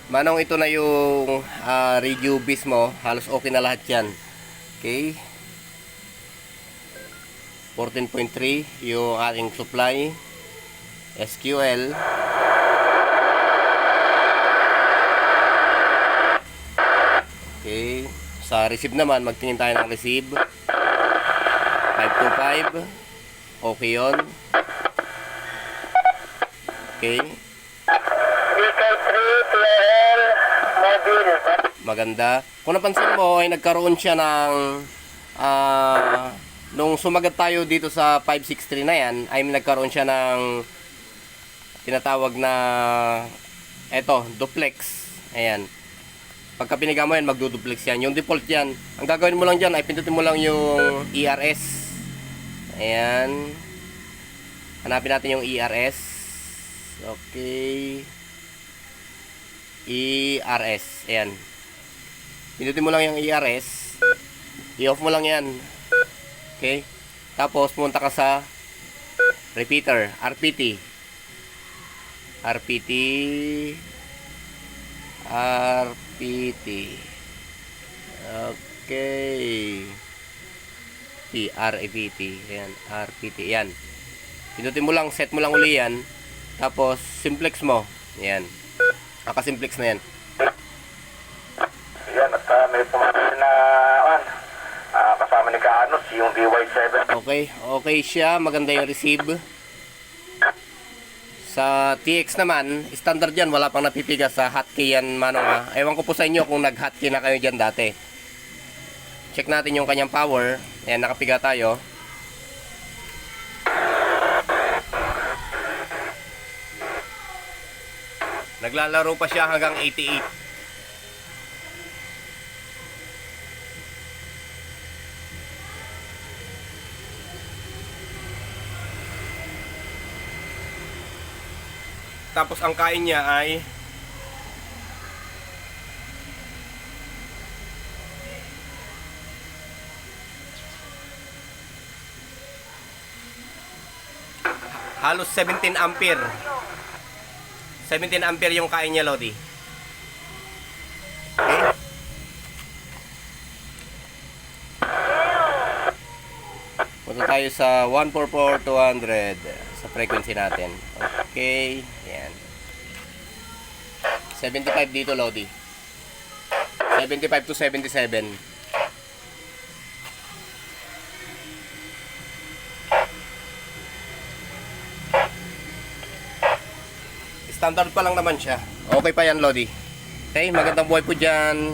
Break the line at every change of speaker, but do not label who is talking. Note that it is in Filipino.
Manong, ito na yung radio base mo. Halos okay na lahat yan. Okay. 14.3 yung ating supply. SQL. Okay. Sa receive naman, magtingin tayo ng receive. 525. Okay yun. Okay. Maganda. Kung napansin mo, ay nagkaroon siya ng nung sumagat tayo dito sa 563 na yan, ay nagkaroon siya ng tinatawag na duplex. Ayan. Pagka piniga mo yan, magduduplex yan. Yung default yan, ang gagawin mo lang dyan ay pindutin mo lang yung ERS. Ayan. Hanapin natin yung ERS. Okay. ERS. Ayan. Pindutin mo lang yung ERS. I-off mo lang yan. Okay. Tapos, pumunta ka sa repeater. RPT. RPT. RPT. Okay. RPT. Ayan. RPT. Ayan. Pindutin mo lang. Set mo lang uli yan. Tapos, simplex mo. Ayan. Naka-simplex na yan.
Yan, at may pumasin na kasama ni Kaanos, yung DY7.
Okay, okay siya. Maganda yung receive. Sa TX naman, standard yan. Wala pang napipigas sa hotkey yan, Manong, ha. Ewan ko po sa inyo kung nag-hotkey na kayo dyan dati. Check natin yung kanyang power. Ayan, nakapiga tayo. Naglalaro pa siya hanggang 88. Tapos ang kain niya ay halos 17 ampere. 17 ampere yung kain niya, Lodi. Okay. Punta tayo sa 144-200 sa frequency natin. Okay. Yan. 75 dito, Lodi. 75 to 77. Standard pa lang naman siya. Okay pa yan, Lodi. Okay, magandang buhay po dyan.